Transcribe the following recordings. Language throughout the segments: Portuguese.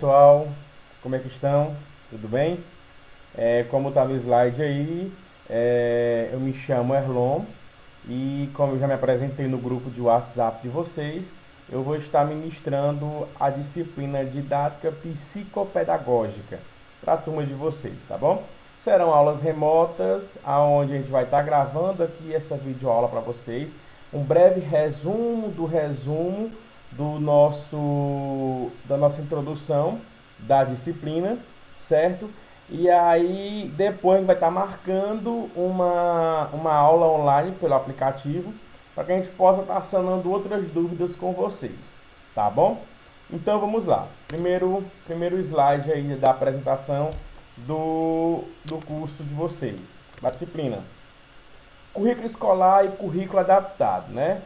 pessoal, como é que estão? Tudo bem? Como está no slide aí, eu me chamo Erlon e como eu já me apresentei no grupo de WhatsApp de vocês, eu vou estar ministrando a disciplina didática psicopedagógica para a turma de vocês, tá bom? Serão aulas remotas, aonde a gente vai estar gravando aqui essa videoaula para vocês, um breve resumo da nossa introdução da disciplina, certo? E aí depois a gente vai estar marcando uma aula online pelo aplicativo para que a gente possa estar sanando outras dúvidas com vocês, tá bom? Então vamos lá. Primeiro slide aí da apresentação do curso de vocês, da disciplina. Currículo escolar e currículo adaptado, né?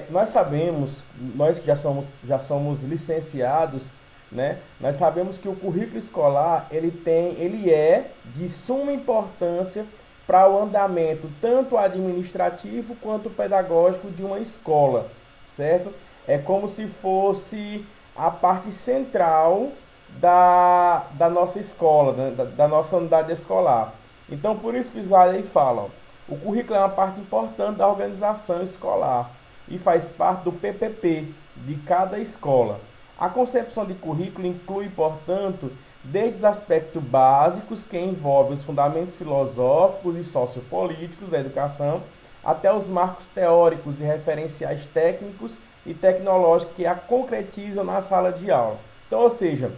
Nós sabemos, nós que já somos licenciados, né? Nós sabemos que o currículo escolar ele é de suma importância para o andamento tanto administrativo quanto pedagógico de uma escola, certo? É como se fosse a parte central da nossa escola, né? da nossa unidade escolar. Então, por isso que os slide aí falam, o currículo é uma parte importante da organização escolar e faz parte do PPP de cada escola. A concepção de currículo inclui, portanto, desde os aspectos básicos, que envolvem os fundamentos filosóficos e sociopolíticos da educação, até os marcos teóricos e referenciais técnicos e tecnológicos que a concretizam na sala de aula. Então, ou seja,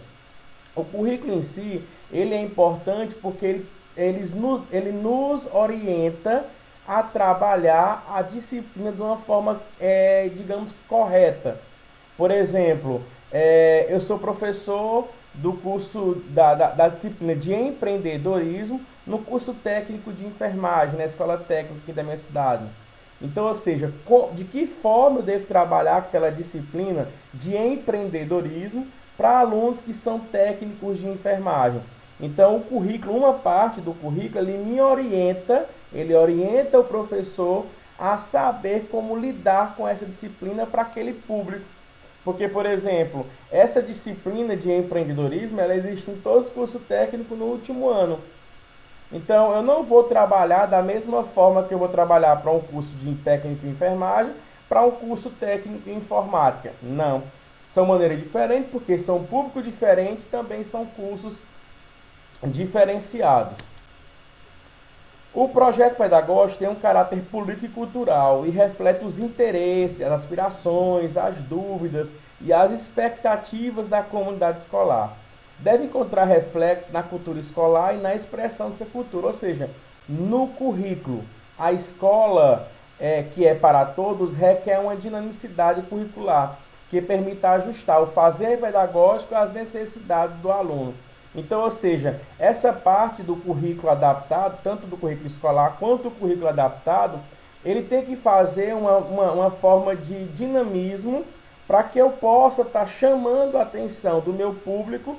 o currículo em si, ele é importante porque ele nos orienta a trabalhar a disciplina de uma forma, digamos, correta. Por exemplo, eu sou professor do curso da disciplina de empreendedorismo no curso técnico de enfermagem, na escola técnica aqui da minha cidade. Então, ou seja, de que forma eu devo trabalhar aquela disciplina de empreendedorismo para alunos que são técnicos de enfermagem. Então, o currículo, uma parte do currículo, ele orienta o professor a saber como lidar com essa disciplina para aquele público. Porque, por exemplo, essa disciplina de empreendedorismo, ela existe em todos os cursos técnicos no último ano. Então, eu não vou trabalhar da mesma forma que eu vou trabalhar para um curso de técnico em enfermagem, para um curso técnico em informática. Não. São maneiras diferentes, porque são públicos diferentes, também são cursos diferenciados. O projeto pedagógico tem um caráter político e cultural e reflete os interesses, as aspirações, as dúvidas e as expectativas da comunidade escolar. Deve encontrar reflexo na cultura escolar e na expressão dessa cultura, ou seja, no currículo. A escola, que é para todos, requer uma dinamicidade curricular que permita ajustar o fazer pedagógico às necessidades do aluno. Então, ou seja, essa parte do currículo adaptado, tanto do currículo escolar quanto do currículo adaptado, ele tem que fazer uma forma de dinamismo para que eu possa estar chamando a atenção do meu público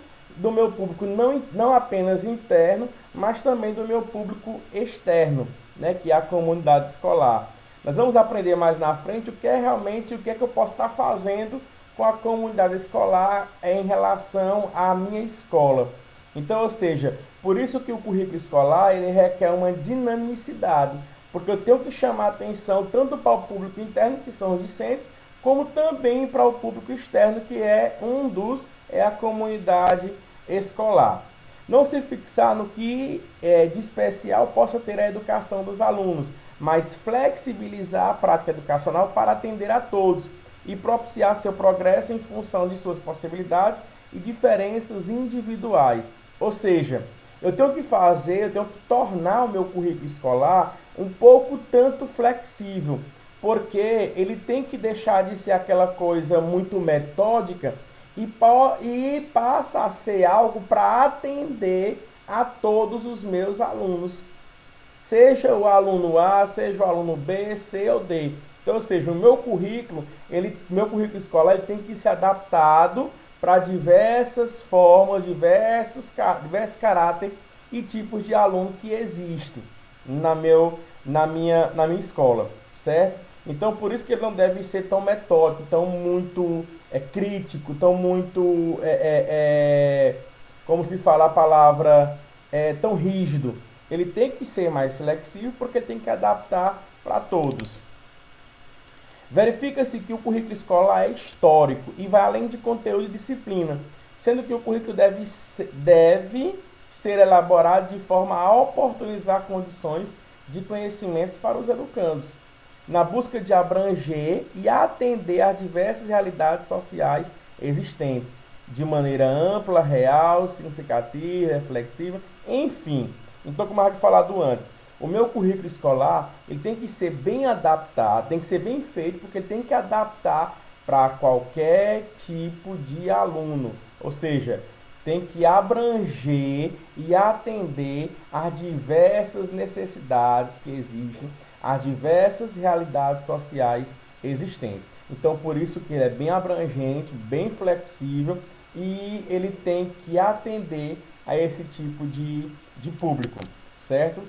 não apenas interno, mas também do meu público externo, né, que é a comunidade escolar. Nós vamos aprender mais na frente o que é que eu posso estar fazendo com a comunidade escolar em relação à minha escola. Então, ou seja, por isso que o currículo escolar ele requer uma dinamicidade, porque eu tenho que chamar a atenção tanto para o público interno, que são os discentes, como também para o público externo, que é a comunidade escolar. Não se fixar no que de especial possa ter a educação dos alunos, mas flexibilizar a prática educacional para atender a todos e propiciar seu progresso em função de suas possibilidades e diferenças individuais. Ou seja, eu tenho que tornar o meu currículo escolar um pouco tanto flexível, porque ele tem que deixar de ser aquela coisa muito metódica e passa a ser algo para atender a todos os meus alunos. Seja o aluno A, seja o aluno B, C ou D. Então, ou seja, o meu currículo escolar ele tem que ser adaptado para diversas formas, diversos caráteres e tipos de aluno que existem na minha escola, certo? Então, por isso que ele não deve ser tão metódico, tão muito crítico, tão muito, como se fala a palavra, tão rígido. Ele tem que ser mais flexível porque ele tem que adaptar para todos. Verifica-se que o currículo escolar é histórico e vai além de conteúdo e disciplina, sendo que o currículo deve ser elaborado de forma a oportunizar condições de conhecimentos para os educandos, na busca de abranger e atender às diversas realidades sociais existentes, de maneira ampla, real, significativa, reflexiva, enfim. Então, como eu havia falado antes, o meu currículo escolar ele tem que ser bem adaptado, tem que ser bem feito, porque ele tem que adaptar para qualquer tipo de aluno. Ou seja, tem que abranger e atender às diversas necessidades que existem, às diversas realidades sociais existentes. Então, por isso que ele é bem abrangente, bem flexível e ele tem que atender a esse tipo de público, certo?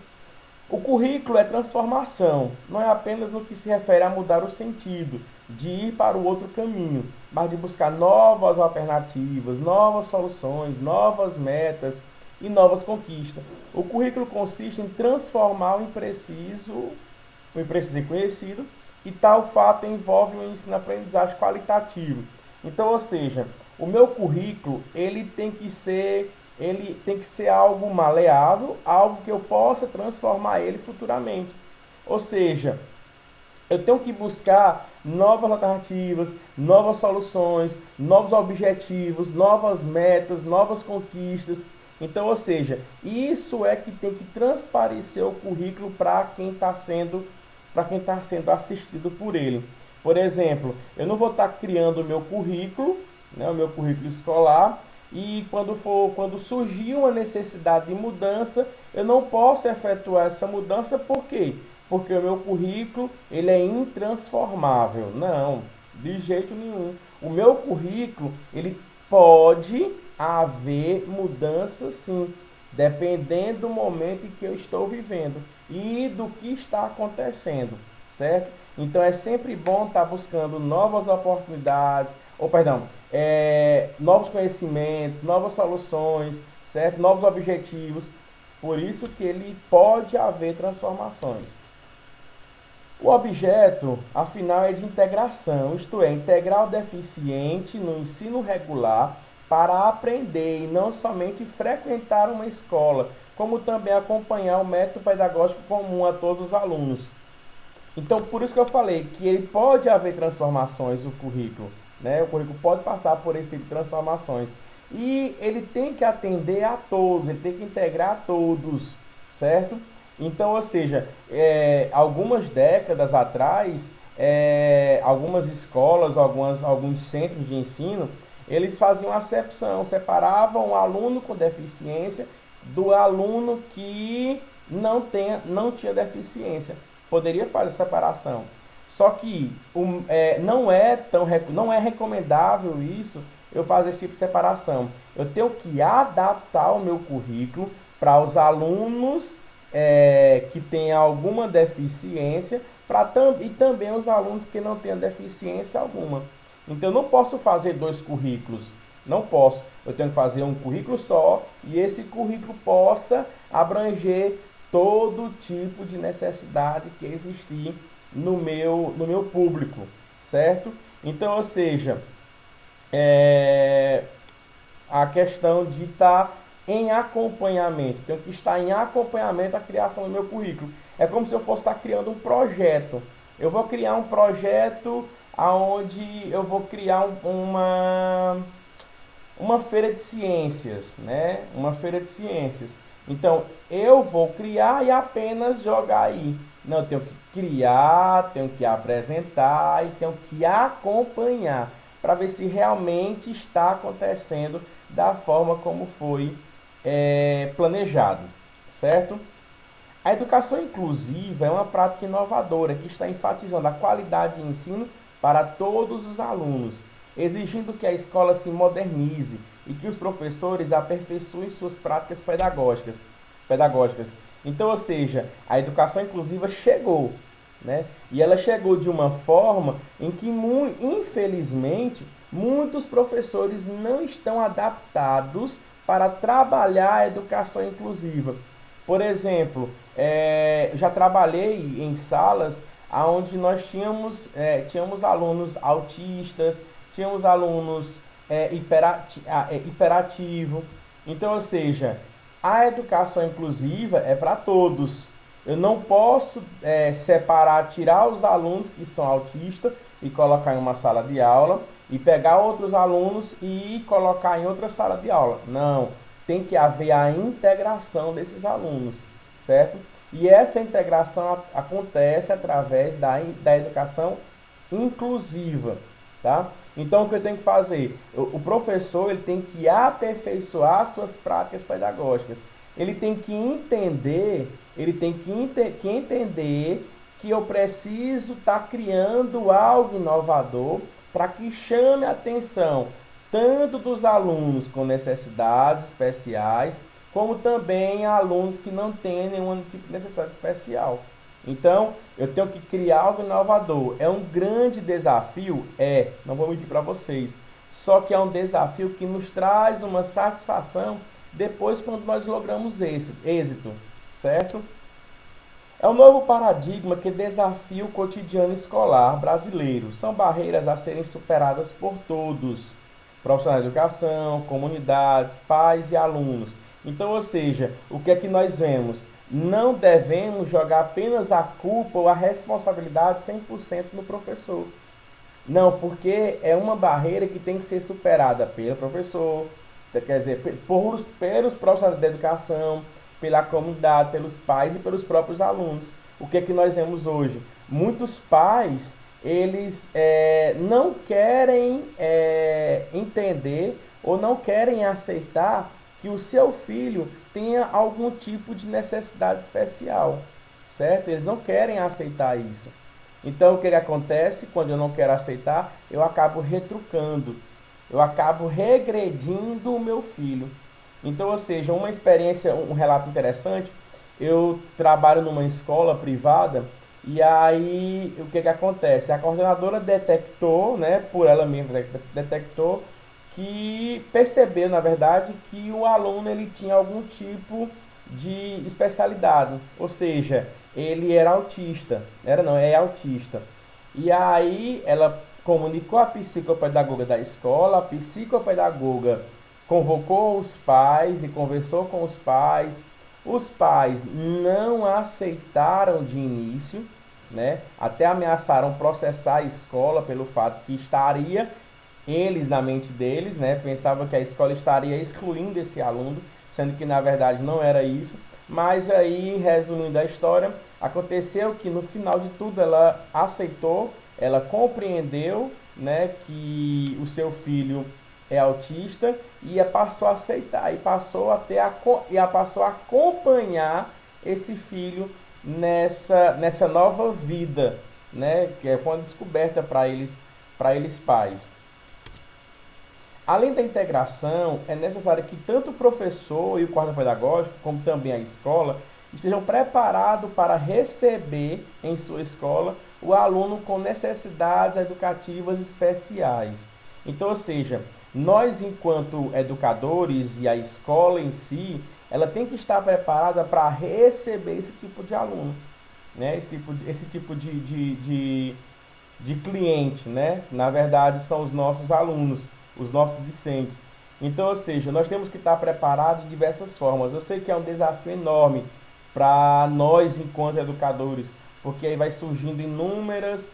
O currículo é transformação, não é apenas no que se refere a mudar o sentido, de ir para o outro caminho, mas de buscar novas alternativas, novas soluções, novas metas e novas conquistas. O currículo consiste em transformar o impreciso em conhecido, e tal fato envolve um ensino-aprendizagem qualitativo. Então, ou seja, o meu currículo ele tem que ser algo maleável, algo que eu possa transformar ele futuramente. Ou seja, eu tenho que buscar novas alternativas, novas soluções, novos objetivos, novas metas, novas conquistas. Então, ou seja, isso é que tem que transparecer o currículo para quem está sendo assistido por ele. Por exemplo, eu não vou estar criando o meu currículo, né, o meu currículo escolar, e quando surgir uma necessidade de mudança, eu não posso efetuar essa mudança, por quê? Porque o meu currículo ele é intransformável. Não, de jeito nenhum. O meu currículo ele pode haver mudança sim, dependendo do momento em que eu estou vivendo e do que está acontecendo, certo? Então é sempre bom estar buscando novas oportunidades, novos conhecimentos, novas soluções, certo? Novos objetivos. Por isso que ele pode haver transformações. O objeto, afinal, é de integração, isto é, integrar o deficiente no ensino regular para aprender e não somente frequentar uma escola, como também acompanhar o método pedagógico comum a todos os alunos. Então, por isso que eu falei que ele pode haver transformações no currículo, né? O currículo pode passar por esse tipo de transformações. E ele tem que atender a todos, ele tem que integrar a todos, certo? Então, ou seja, algumas décadas atrás, algumas escolas, alguns centros de ensino, eles faziam acepção, separavam o aluno com deficiência do aluno que não tinha deficiência. Poderia fazer separação. Só que não é recomendável isso, eu fazer esse tipo de separação. Eu tenho que adaptar o meu currículo para os alunos que têm alguma deficiência e também os alunos que não têm deficiência alguma. Então eu não posso fazer dois currículos. Não posso. Eu tenho que fazer um currículo só e esse currículo possa abranger todo tipo de necessidade que existir no meu público, certo? Então, ou seja, a questão de estar em acompanhamento, tenho que estar em acompanhamento à criação do meu currículo. É como se eu fosse estar criando um projeto. Eu vou criar um projeto onde eu vou criar uma feira de ciências, né? Uma feira de ciências. Então, eu vou criar e apenas jogar aí. Não, eu tenho que criar, tenho que apresentar e tenho que acompanhar para ver se realmente está acontecendo da forma como foi planejado, certo? A educação inclusiva é uma prática inovadora que está enfatizando a qualidade de ensino para todos os alunos, exigindo que a escola se modernize e que os professores aperfeiçoem suas práticas pedagógicas. Então, ou seja, a educação inclusiva chegou, né? E ela chegou de uma forma em que, infelizmente, muitos professores não estão adaptados para trabalhar a educação inclusiva. Por exemplo, já trabalhei em salas onde nós tínhamos alunos autistas, tínhamos alunos hiperativos. Então, ou seja, a educação inclusiva é para todos. Eu não posso separar, tirar os alunos que são autistas e colocar em uma sala de aula e pegar outros alunos e colocar em outra sala de aula. Não, tem que haver a integração desses alunos, certo? E essa integração acontece através da educação inclusiva, tá? Então, o que eu tenho que fazer? O professor ele tem que aperfeiçoar suas práticas pedagógicas. Ele tem que entender, que eu preciso estar criando algo inovador para que chame a atenção tanto dos alunos com necessidades especiais, como também alunos que não têm nenhum tipo de necessidade especial. Então, eu tenho que criar algo inovador. É um grande desafio? Não vou mentir para vocês. Só que é um desafio que nos traz uma satisfação depois quando nós logramos êxito, certo? É um novo paradigma que desafia o cotidiano escolar brasileiro. São barreiras a serem superadas por todos, profissionais de educação, comunidades, pais e alunos. Então, ou seja, o que é que nós vemos? Não devemos jogar apenas a culpa ou a responsabilidade 100% no professor. Não, porque é uma barreira que tem que ser superada pelo professor, quer dizer, pelos profissionais da educação, pela comunidade, pelos pais e pelos próprios alunos. O que é que nós vemos hoje? Muitos pais, eles não querem entender ou não querem aceitar que o seu filho tenha algum tipo de necessidade especial, certo? Eles não querem aceitar isso. Então, o que acontece quando eu não quero aceitar? Eu acabo retrucando, eu acabo regredindo o meu filho. Então, ou seja, uma experiência, um relato interessante, eu trabalho numa escola privada e aí o que acontece? A coordenadora detectou, né, por ela mesma detectou que percebeu, na verdade, que o aluno ele tinha algum tipo de especialidade, ou seja, ele era autista, é autista. E aí ela comunicou a psicopedagoga da escola, a psicopedagoga convocou os pais e conversou com os pais. Os pais não aceitaram de início, né? Até ameaçaram processar a escola pelo fato que estaria eles na mente deles, né? Pensavam que a escola estaria excluindo esse aluno, sendo que na verdade não era isso. Mas aí, resumindo a história, aconteceu que no final de tudo ela aceitou, ela compreendeu, né, que o seu filho é autista e passou a aceitar e passou a acompanhar esse filho nessa nova vida, né, que foi uma descoberta para eles pais. Além da integração, é necessário que tanto o professor e o quadro pedagógico, como também a escola, estejam preparados para receber em sua escola o aluno com necessidades educativas especiais. Então, ou seja, nós enquanto educadores e a escola em si, ela tem que estar preparada para receber esse tipo de aluno, né? Esse tipo de cliente, né? Na verdade, são os nossos alunos, os nossos discentes. Então, ou seja, nós temos que estar preparados de diversas formas. Eu sei que é um desafio enorme para nós, enquanto educadores, porque aí vai surgindo inúmeras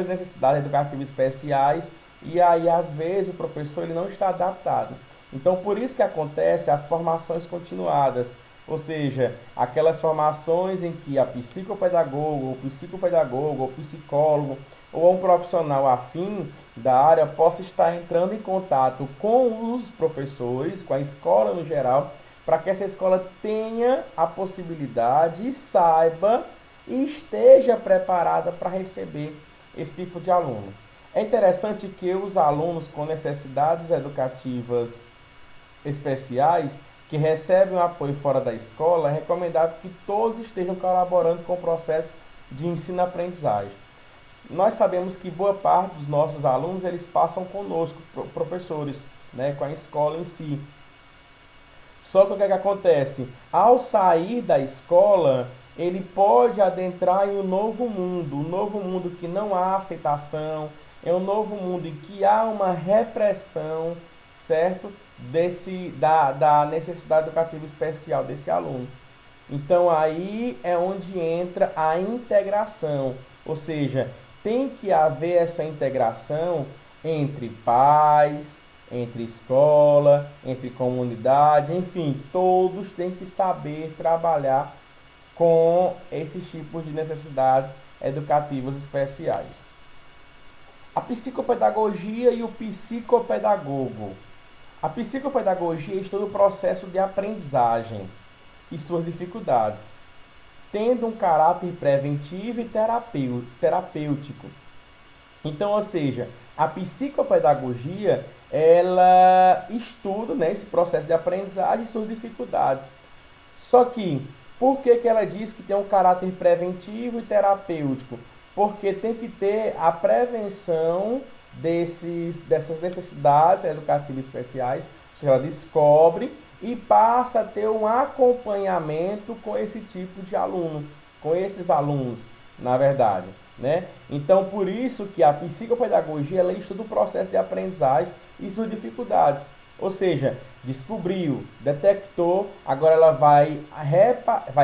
necessidades educativas especiais e aí, às vezes, o professor ele não está adaptado. Então, por isso que acontece as formações continuadas, ou seja, aquelas formações em que a psicopedagogo, ou psicólogo, ou um profissional afim da área possa estar entrando em contato com os professores, com a escola no geral, para que essa escola tenha a possibilidade e saiba e esteja preparada para receber esse tipo de aluno. É interessante que os alunos com necessidades educativas especiais que recebem o apoio fora da escola, é recomendável que todos estejam colaborando com o processo de ensino-aprendizagem. nós sabemos que boa parte dos nossos alunos, eles passam conosco, professores, né, com a escola em si. Só que o que é que acontece? Ao sair da escola, ele pode adentrar em um novo mundo que não há aceitação, é um novo mundo em que há uma repressão, certo? Da necessidade educativa especial desse aluno. Então aí é onde entra a integração, ou seja, tem que haver essa integração entre pais, entre escola, entre comunidade, enfim, todos têm que saber trabalhar com esses tipos de necessidades educativas especiais. A psicopedagogia e o psicopedagogo. A psicopedagogia estuda o processo de aprendizagem e suas dificuldades, tendo um caráter preventivo e terapêutico. Então, ou seja, a psicopedagogia, ela estuda, né, esse processo de aprendizagem e suas dificuldades. Só que, por que ela diz que tem um caráter preventivo e terapêutico? Porque tem que ter a prevenção dessas necessidades educativas especiais, ou seja, ela descobre e passa a ter um acompanhamento com esse tipo de aluno, com esses alunos, na verdade, né? Então, por isso que a psicopedagogia, ela estuda o processo de aprendizagem e suas dificuldades. Ou seja, descobriu, detectou, agora ela vai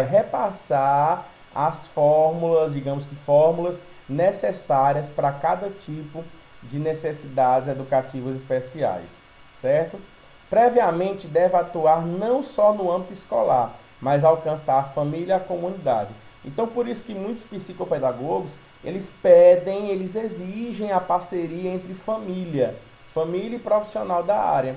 repassar as fórmulas, digamos que fórmulas necessárias para cada tipo de necessidades educativas especiais, certo? Previamente deve atuar não só no âmbito escolar, mas alcançar a família e a comunidade. Então, por isso que muitos psicopedagogos, eles pedem, eles exigem a parceria entre família e profissional da área.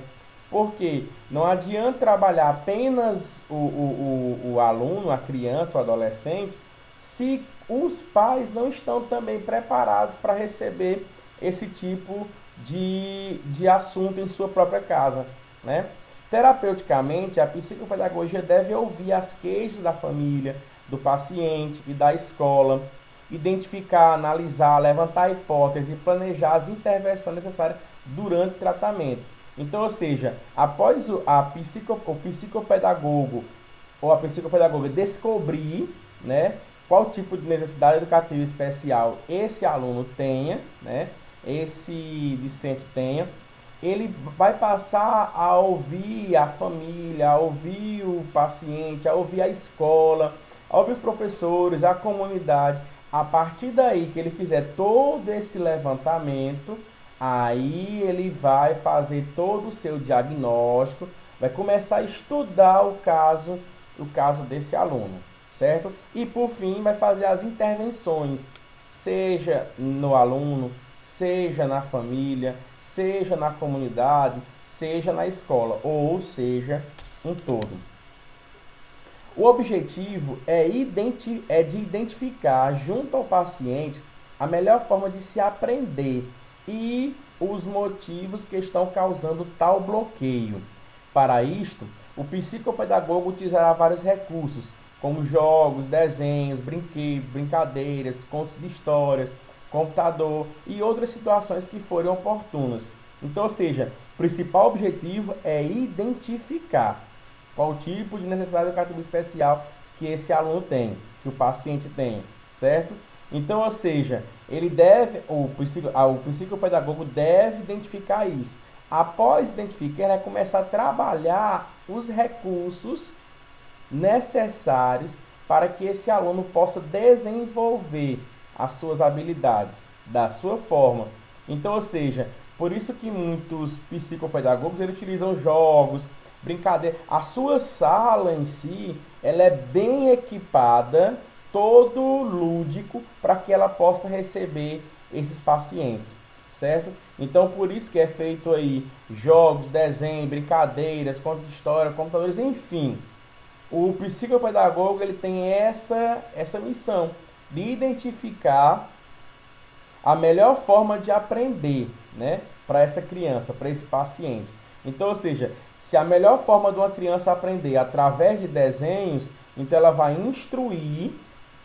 Porque não adianta trabalhar apenas o aluno, a criança, o adolescente, se os pais não estão também preparados para receber esse tipo de assunto em sua própria casa, né? Terapeuticamente, a psicopedagogia deve ouvir as queixas da família, do paciente e da escola, identificar, analisar, levantar hipóteses e planejar as intervenções necessárias durante o tratamento. Então, ou seja, após o psicopedagogo ou a psicopedagoga descobrir, né, qual tipo de necessidade educativa especial esse aluno tenha, né, esse discente tenha, ele vai passar a ouvir a família, a ouvir o paciente, a ouvir a escola, a ouvir os professores, a comunidade. A partir daí que ele fizer todo esse levantamento, aí ele vai fazer todo o seu diagnóstico, vai começar a estudar o caso desse aluno, certo? E por fim vai fazer as intervenções, seja no aluno, seja na família, seja na comunidade, seja na escola, ou seja, um todo. O objetivo é de identificar junto ao paciente a melhor forma de se aprender e os motivos que estão causando tal bloqueio. Para isto, o psicopedagogo utilizará vários recursos, como jogos, desenhos, brinquedos, brincadeiras, contos de histórias, computador e outras situações que forem oportunas. Então, ou seja, o principal objetivo é identificar qual tipo de necessidade educativa especial que esse aluno tem, que o paciente tem, certo? Então, ou seja, o psicopedagogo deve identificar isso. Após identificar, ele vai começar a trabalhar os recursos necessários para que esse aluno possa desenvolver as suas habilidades da sua forma. Então, ou seja, por isso que muitos psicopedagogos eles utilizam jogos, brincadeira. A sua sala em si, ela é bem equipada, todo lúdico, para que ela possa receber esses pacientes, certo? Então, por isso que é feito aí jogos, desenhos, brincadeiras, contos de história, computadores, enfim. O psicopedagogo ele tem essa missão de identificar a melhor forma de aprender, né, para essa criança, para esse paciente. Então, ou seja, se a melhor forma de uma criança aprender através de desenhos, então ela vai instruir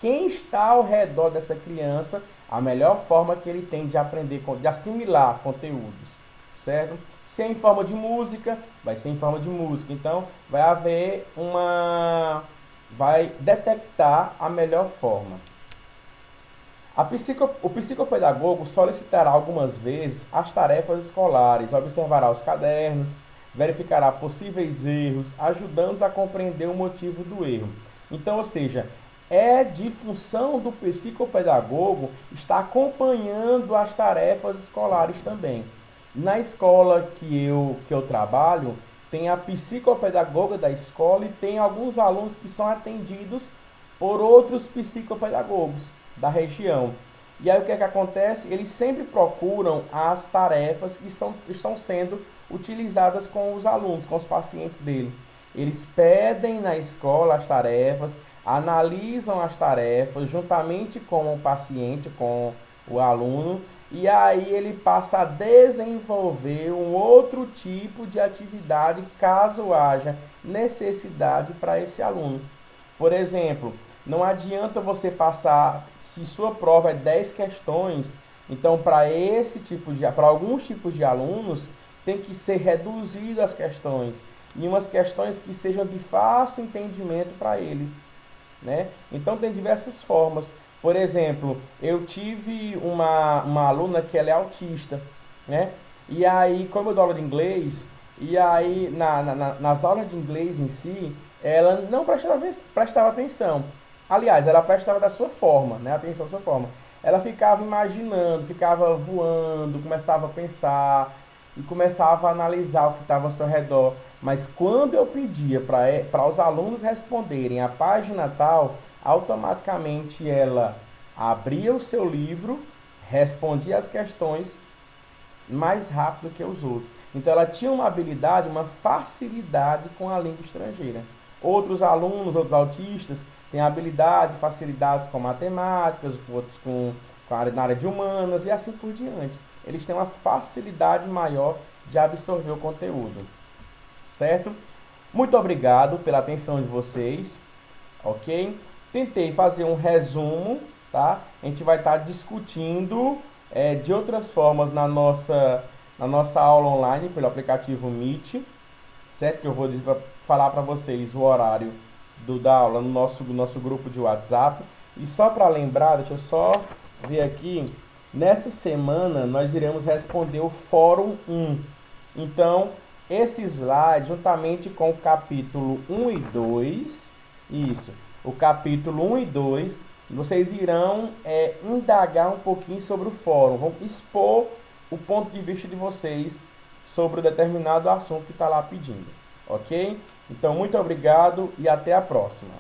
quem está ao redor dessa criança, a melhor forma que ele tem de aprender, de assimilar conteúdos, certo? Se é em forma de música, vai ser em forma de música. Então, vai detectar a melhor forma. O psicopedagogo solicitará algumas vezes as tarefas escolares, observará os cadernos, verificará possíveis erros, ajudando-os a compreender o motivo do erro. Então, ou seja, é de função do psicopedagogo estar acompanhando as tarefas escolares também. Na escola que eu trabalho, tem a psicopedagoga da escola e tem alguns alunos que são atendidos por outros psicopedagogos da região. E aí o que é que acontece? Eles sempre procuram as tarefas que estão sendo utilizadas com os alunos, com os pacientes dele. Eles pedem na escola as tarefas, analisam as tarefas juntamente com o paciente, com o aluno, e aí ele passa a desenvolver um outro tipo de atividade caso haja necessidade para esse aluno. Por exemplo, não adianta você passar, se sua prova é 10 questões, então para alguns tipos de alunos tem que ser reduzido as questões, em umas questões que sejam de fácil entendimento para eles, né? Então tem diversas formas. Por exemplo, eu tive uma aluna que ela é autista, né? E aí, como eu dou aula de inglês, e aí nas aulas de inglês em si, ela não prestava atenção. Aliás, ela prestava da sua forma, né? Atenção da sua forma. Ela ficava imaginando, ficava voando, começava a pensar e começava a analisar o que estava ao seu redor. Mas quando eu pedia para os alunos responderem a página tal, automaticamente ela abria o seu livro, respondia as questões mais rápido que os outros. Então ela tinha uma habilidade, uma facilidade com a língua estrangeira. Outros alunos, outros autistas, têm habilidade, facilidades com matemáticas, outros na área de humanas e assim por diante. Eles têm uma facilidade maior de absorver o conteúdo. Certo? Muito obrigado pela atenção de vocês. Ok? Tentei fazer um resumo, tá? A gente vai estar discutindo de outras formas na nossa aula online pelo aplicativo Meet, certo? Que eu vou falar para vocês o horário da aula no nosso grupo de WhatsApp. E só para lembrar, deixa eu só ver aqui, nessa semana nós iremos responder o Fórum 1. Então, esse slide, juntamente com o capítulo 1 e 2, o capítulo 1 e 2, vocês irão indagar um pouquinho sobre o fórum, vão expor o ponto de vista de vocês sobre o determinado assunto que está lá pedindo, ok? Então, muito obrigado e até a próxima.